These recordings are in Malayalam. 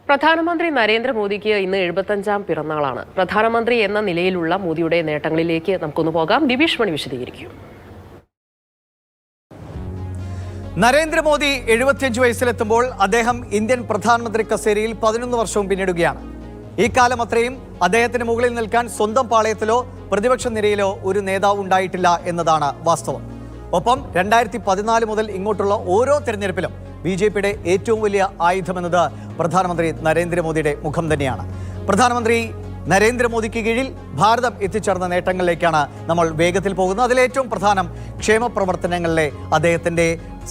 പ്രധാനമന്ത്രി നരേന്ദ്രമോദിക്ക് ഇന്ന് 75ാം പിറന്നാളാണ്. പ്രധാനമന്ത്രി എന്ന നിലയിലുള്ള മോദിയുടെ നേട്ടങ്ങളിലേക്ക് നമുക്കൊന്ന് പോകാം. ദിവിഷ് മണി വിശദീകരിക്കും. നരേന്ദ്രമോദി 75 വയസ്സിലെത്തുമ്പോൾ അദ്ദേഹം ഇന്ത്യൻ പ്രധാനമന്ത്രി കസേരയിൽ 11 വർഷവും പിന്നിടുകയാണ്. ഈ കാലം അത്രയും അദ്ദേഹത്തിന് മുകളിൽ നിൽക്കാൻ സ്വന്തം പാളയത്തിലോ പ്രതിപക്ഷ നിരയിലോ ഒരു നേതാവ് ഉണ്ടായിട്ടില്ല എന്നതാണ് വാസ്തവം. ഒപ്പം 2014 മുതൽ ഇങ്ങോട്ടുള്ള ഓരോ തെരഞ്ഞെടുപ്പിലും BJPയുടെ ഏറ്റവും വലിയ ആയുധമെന്നത് പ്രധാനമന്ത്രി നരേന്ദ്രമോദിയുടെ മുഖം തന്നെയാണ്. പ്രധാനമന്ത്രി നരേന്ദ്രമോദിക്ക് കീഴിൽ ഭാരതം എത്തിച്ചേർന്ന നേട്ടങ്ങളിലേക്കാണ് നമ്മൾ വേഗത്തിൽ പോകുന്നത്. അതിലേറ്റവും പ്രധാനം ക്ഷേമ പ്രവർത്തനങ്ങളിലെ അദ്ദേഹത്തിൻ്റെ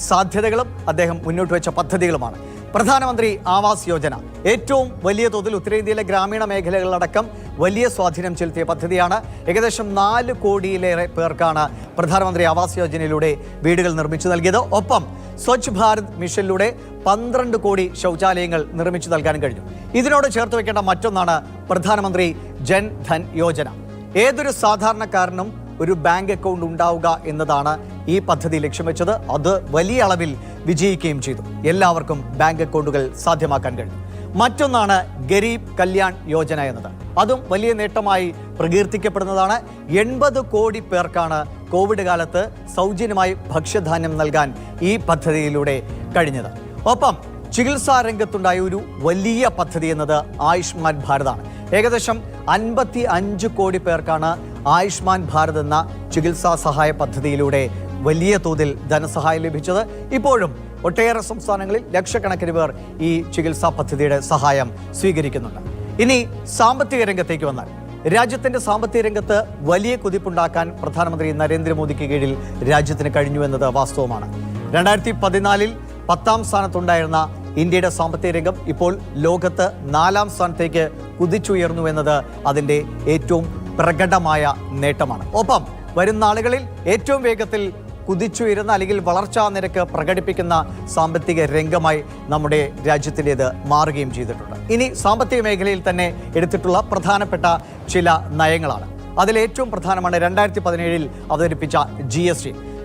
സാധ്യതകളും അദ്ദേഹം മുന്നോട്ട് വെച്ച പദ്ധതികളുമാണ്. പ്രധാനമന്ത്രി ആവാസ് യോജന ഏറ്റവും വലിയ തോതിൽ ഉത്തരേന്ത്യയിലെ ഗ്രാമീണ മേഖലകളിലടക്കം വലിയ സ്വാധീനം ചെലുത്തിയ പദ്ധതിയാണ്. ഏകദേശം 4 കോടിയിലേറെ പേർക്കാണ് പ്രധാനമന്ത്രി ആവാസ് യോജനയിലൂടെ വീടുകൾ നിർമ്മിച്ചു നൽകിയത്. ഒപ്പം സ്വച്ഛ് ഭാരത് മിഷനിലൂടെ 12 കോടി ശൗചാലയങ്ങൾ നിർമ്മിച്ചു നൽകാൻ കഴിഞ്ഞു. ഇതിനോട് ചേർത്ത് വെക്കേണ്ട മറ്റൊന്നാണ് പ്രധാനമന്ത്രി ജൻ ധൻ യോജന. ഏതൊരു സാധാരണക്കാരനും ഒരു ബാങ്ക് അക്കൗണ്ട് ഉണ്ടാവുക എന്നതാണ് ഈ പദ്ധതി ലക്ഷ്യം വെച്ചത്. അത് വലിയ അളവിൽ വിജയിക്കുകയും ചെയ്തു. എല്ലാവർക്കും ബാങ്ക് അക്കൗണ്ടുകൾ സാധ്യമാക്കാൻ കഴിഞ്ഞു. മറ്റൊന്നാണ് ഗരീബ് കല്യാൺ യോജന എന്നത്. അതും വലിയ നേട്ടമായി പ്രകീർത്തിക്കപ്പെടുന്നതാണ്. 80 കോടി പേർക്കാണ് കോവിഡ് കാലത്ത് സൗജന്യമായി ഭക്ഷ്യധാന്യം നൽകാൻ ഈ പദ്ധതിയിലൂടെ കഴിഞ്ഞത്. ഒപ്പം ചികിത്സാ രംഗത്തുണ്ടായ ഒരു വലിയ പദ്ധതി എന്നത് ആയുഷ്മാൻ ഭാരതാണ്. ഏകദേശം 55 കോടി പേർക്കാണ് ആയുഷ്മാൻ ഭാരത് എന്ന ചികിത്സാ സഹായ പദ്ധതിയിലൂടെ വലിയ തോതിൽ ധനസഹായം ലഭിച്ചത്. ഇപ്പോഴും ഒട്ടേറെ സംസ്ഥാനങ്ങളിൽ ലക്ഷക്കണക്കിന് പേർ ഈ ചികിത്സാ പദ്ധതിയുടെ സഹായം സ്വീകരിക്കുന്നുണ്ട്. ഇനി സാമ്പത്തിക രംഗത്തേക്ക് വന്നാൽ രാജ്യത്തിന്റെ സാമ്പത്തിക രംഗത്ത് വലിയ കുതിപ്പുണ്ടാക്കാൻ പ്രധാനമന്ത്രി നരേന്ദ്രമോദിക്ക് കീഴിൽ രാജ്യത്തിന് കഴിഞ്ഞു എന്നത് വാസ്തവമാണ്. 2014 10ാം സ്ഥാനത്തുണ്ടായിരുന്ന ഇന്ത്യയുടെ സാമ്പത്തിക രംഗം ഇപ്പോൾ ലോകത്ത് 4ാം സ്ഥാനത്തേക്ക് കുതിച്ചുയർന്നു എന്നത് അതിൻ്റെ ഏറ്റവും പ്രകടമായ നേട്ടമാണ്. ഒപ്പം വരും നാളുകളിൽ ഏറ്റവും വേഗത്തിൽ കുതിച്ചുയരുന്ന അല്ലെങ്കിൽ വളർച്ചാ നിരക്ക് പ്രകടിപ്പിക്കുന്ന സാമ്പത്തിക രംഗമായി നമ്മുടെ രാജ്യത്തിൻ്റേത് മാറുകയും ചെയ്തിട്ടുണ്ട്. ഇനി സാമ്പത്തിക മേഖലയിൽ തന്നെ എടുത്തിട്ടുള്ള പ്രധാനപ്പെട്ട ചില നയങ്ങളാണ്. അതിലേറ്റവും പ്രധാനമാണ് 2017 അവതരിപ്പിച്ച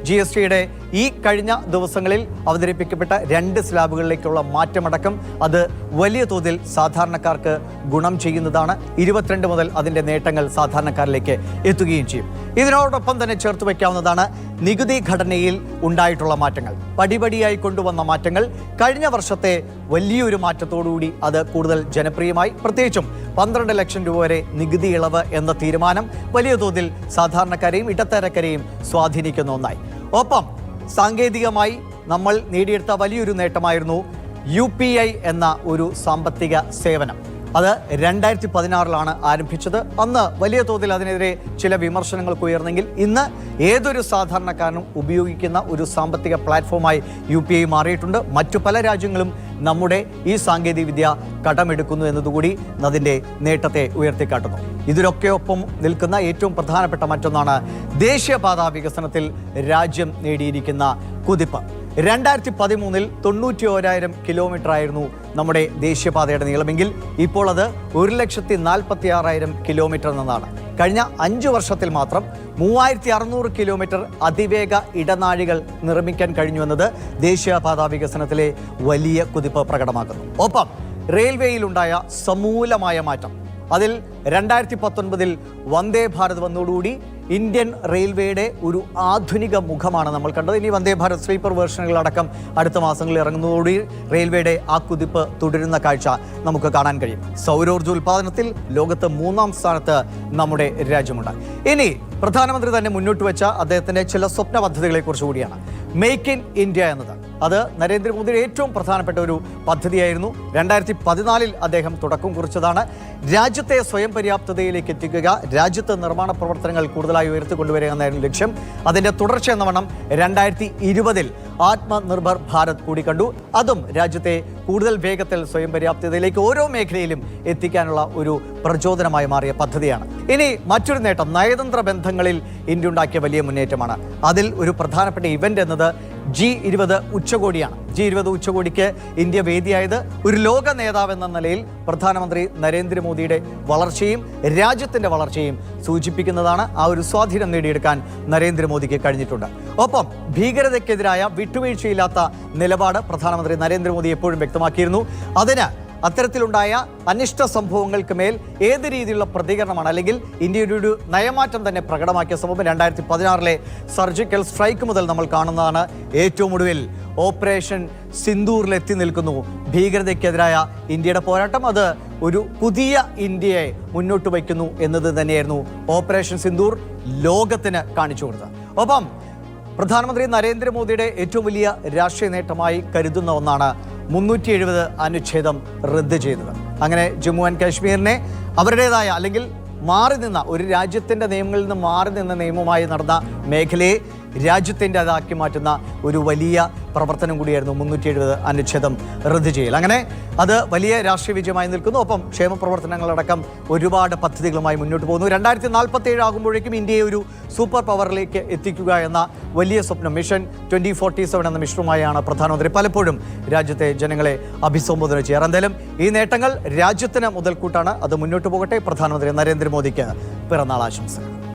GST-യുടെ ഈ കഴിഞ്ഞ ദിവസങ്ങളിൽ അവതരിപ്പിക്കപ്പെട്ട 2 സ്ലാബുകളിലേക്കുള്ള മാറ്റമടക്കം അത് വലിയ തോതിൽ സാധാരണക്കാർക്ക് ഗുണം ചെയ്യുന്നതാണ്. 22 മുതൽ അതിൻ്റെ നേട്ടങ്ങൾ സാധാരണക്കാരിലേക്ക് എത്തുകയും ചെയ്യും. ഇതിനോടൊപ്പം തന്നെ ചേർത്ത് വയ്ക്കാവുന്നതാണ് നികുതി ഘടനയിൽ ഉണ്ടായിട്ടുള്ള മാറ്റങ്ങൾ. പടിപടിയായി കൊണ്ടുവന്ന മാറ്റങ്ങൾ കഴിഞ്ഞ വർഷത്തെ വലിയൊരു മാറ്റത്തോടുകൂടി അത് കൂടുതൽ ജനപ്രിയമായി. പ്രത്യേകിച്ചും 12 ലക്ഷം രൂപ വരെ നികുതി ഇളവ് എന്ന തീരുമാനം വലിയ തോതിൽ സാധാരണക്കാരെയും ഇടത്തരക്കാരെയും സ്വാധീനിക്കുന്ന ഒന്നായി. ഒപ്പം സാങ്കേതികമായി നമ്മൾ നേടിയെടുത്ത വലിയൊരു നേട്ടമായിരുന്നു UPI എന്ന ഒരു സാമ്പത്തിക സേവനം. അത് 2016 ആരംഭിച്ചത്. അന്ന് വലിയ തോതിൽ അതിനെതിരെ ചില വിമർശനങ്ങൾക്ക് ഉയർന്നെങ്കിൽ ഇന്ന് ഏതൊരു സാധാരണക്കാരനും ഉപയോഗിക്കുന്ന ഒരു സാമ്പത്തിക പ്ലാറ്റ്ഫോമായി UPI മാറിയിട്ടുണ്ട്. മറ്റു പല രാജ്യങ്ങളും നമ്മുടെ ഈ സാങ്കേതിക വിദ്യ കടമെടുക്കുന്നു എന്നതുകൂടി അതിൻ്റെ നേട്ടത്തെ ഉയർത്തിക്കാട്ടുന്നു. ഇതിലൊക്കെ ഒപ്പം നിൽക്കുന്ന ഏറ്റവും പ്രധാനപ്പെട്ട മറ്റൊന്നാണ് ദേശീയപാതാ വികസനത്തിൽ രാജ്യം നേടിയിരിക്കുന്ന കുതിപ്പ്. 2013 91,000 കിലോമീറ്റർ ആയിരുന്നു നമ്മുടെ ദേശീയപാതയുടെ നീളമെങ്കിൽ ഇപ്പോൾ അത് 1,46,000 കിലോമീറ്റർ എന്നതാണ്. കഴിഞ്ഞ 5 വർഷത്തിൽ മാത്രം 3,600 കിലോമീറ്റർ അതിവേഗ ഇടനാഴികൾ നിർമ്മിക്കാൻ കഴിഞ്ഞു എന്നത് ദേശീയപാതാ വികസനത്തിലെ വലിയ കുതിപ്പ് പ്രകടമാക്കുന്നു. ഒപ്പം റെയിൽവേയിലുണ്ടായ സമൂലമായ മാറ്റം. അതിൽ 2019 വന്ദേ ഭാരത് വന്നതോടുകൂടി ഇന്ത്യൻ റെയിൽവേയുടെ ഒരു ആധുനിക മുഖമാണ് നമ്മൾ കണ്ടത്. ഇനി വന്ദേ ഭാരത് സ്ലീപ്പർ വേർഷനുകളടക്കം അടുത്ത മാസങ്ങളിൽ ഇറങ്ങുന്നതോടുകൂടി റെയിൽവേയുടെ ആ കുതിപ്പ് തുടരുന്ന കാഴ്ച നമുക്ക് കാണാൻ കഴിയും. സൗരോർജ്ജ ഉൽപ്പാദനത്തിൽ ലോകത്ത് 3ാം സ്ഥാനത്ത് നമ്മുടെ രാജ്യമുണ്ട്. ഇനി പ്രധാനമന്ത്രി തന്നെ മുന്നോട്ട് വെച്ച അദ്ദേഹത്തിൻ്റെ ചില സ്വപ്ന പദ്ധതികളെക്കുറിച്ച് കൂടിയാണ്. മേക്ക് ഇൻ ഇന്ത്യ എന്നത്. അത് നരേന്ദ്രമോദിയുടെ ഏറ്റവും പ്രധാനപ്പെട്ട ഒരു പദ്ധതിയായിരുന്നു. 2014 അദ്ദേഹം തുടക്കം കുറിച്ചതാണ്. രാജ്യത്തെ സ്വയം പര്യാപ്തതയിലേക്ക് എത്തിക്കുക, രാജ്യത്ത് നിർമ്മാണ പ്രവർത്തനങ്ങൾ കൂടുതലായി ഉയർത്തിക്കൊണ്ടുവരിക എന്നായിരുന്നു ലക്ഷ്യം. അതിൻ്റെ തുടർച്ച എന്ന വണ്ണം 2020 ആത്മനിർഭർ ഭാരത് കൂടി കണ്ടു. അതും രാജ്യത്തെ കൂടുതൽ വേഗത്തിൽ സ്വയം പര്യാപ്തതയിലേക്ക് ഓരോ മേഖലയിലും എത്തിക്കാനുള്ള ഒരു പ്രചോദനമായി മാറിയ പദ്ധതിയാണ്. ഇനി മറ്റൊരു നേട്ടം നയതന്ത്ര ബന്ധങ്ങളിൽ ഇന്ത്യ ഉണ്ടാക്കിയ വലിയ മുന്നേറ്റമാണ്. അതിൽ ഒരു പ്രധാനപ്പെട്ട ഇവന്റ് എന്നത് G20 ഉച്ചകോടിയാണ്. G20 ഉച്ചകോടിക്ക് ഇന്ത്യ വേദിയായത് ഒരു ലോക നേതാവ് എന്ന നിലയിൽ പ്രധാനമന്ത്രി നരേന്ദ്രമോദിയുടെ വളർച്ചയും രാജ്യത്തിൻ്റെ വളർച്ചയും സൂചിപ്പിക്കുന്നതാണ്. ആ ഒരു സ്വാധീനം നേടിയെടുക്കാൻ നരേന്ദ്രമോദിക്ക് കഴിഞ്ഞിട്ടുണ്ട്. ഒപ്പം ഭീകരതയ്ക്കെതിരായ വിട്ടുവീഴ്ചയില്ലാത്ത നിലപാട് പ്രധാനമന്ത്രി നരേന്ദ്രമോദി എപ്പോഴും വ്യക്തമാക്കിയിരുന്നു. അതിന് അത്തരത്തിലുണ്ടായ അനിഷ്ട സംഭവങ്ങൾക്ക് മേൽ ഏത് രീതിയിലുള്ള പ്രതികരണമാണ്, അല്ലെങ്കിൽ ഇന്ത്യയുടെ ഒരു നയമാറ്റം തന്നെ പ്രകടമാക്കിയ സംഭവം 2016 സർജിക്കൽ സ്ട്രൈക്ക് മുതൽ നമ്മൾ കാണുന്നതാണ്. ഏറ്റവും ഒടുവിൽ ഓപ്പറേഷൻ സിന്ദൂറിൽ എത്തി നിൽക്കുന്നു ഭീകരതയ്ക്കെതിരായ ഇന്ത്യയുടെ പോരാട്ടം. അത് ഒരു പുതിയ ഇന്ത്യയെ മുന്നോട്ട് വയ്ക്കുന്നു എന്നത് തന്നെയായിരുന്നു ഓപ്പറേഷൻ സിന്ദൂർ ലോകത്തിന് കാണിച്ചു കൊടുത്തത്. ഒപ്പം പ്രധാനമന്ത്രി നരേന്ദ്രമോദിയുടെ ഏറ്റവും വലിയ രാഷ്ട്രീയ നേട്ടമായി കരുതുന്ന ഒന്നാണ് 370 അനുച്ഛേദം റദ്ദ് ചെയ്തത്. അങ്ങനെ ജമ്മു ആൻഡ് കാശ്മീരിനെ അവരുടേതായ, അല്ലെങ്കിൽ മാറി നിന്ന ഒരു രാജ്യത്തിൻ്റെ നിയമങ്ങളിൽ നിന്ന് മാറി നിന്ന നിയമമായി നടന്ന മേഖലയെ രാജ്യത്തിൻ്റെതാക്കി മാറ്റുന്ന ഒരു വലിയ പ്രവർത്തനം കൂടിയായിരുന്നു 370 അനുച്ഛേദം റദ്ദ് ചെയ്യൽ. അങ്ങനെ അത് വലിയ രാഷ്ട്രീയ വിജയമായി നിൽക്കുന്നു. ഒപ്പം ക്ഷേമ പ്രവർത്തനങ്ങളടക്കം ഒരുപാട് പദ്ധതികളുമായി മുന്നോട്ട് പോകുന്നു. 2047 ആകുമ്പോഴേക്കും ഇന്ത്യയെ ഒരു സൂപ്പർ പവറിലേക്ക് എത്തിക്കുക എന്ന വലിയ സ്വപ്നം, മിഷൻ 2047 എന്ന മിഷനുമായാണ് പ്രധാനമന്ത്രി പലപ്പോഴും രാജ്യത്തെ ജനങ്ങളെ അഭിസംബോധന ചെയ്യാറ്. എന്തായാലും ഈ നേട്ടങ്ങൾ രാജ്യത്തിന് മുതൽക്കൂട്ടാണ്. അത് മുന്നോട്ട് പോകട്ടെ. പ്രധാനമന്ത്രി നരേന്ദ്രമോദിക്ക് പിറന്നാൾ ആശംസകൾ.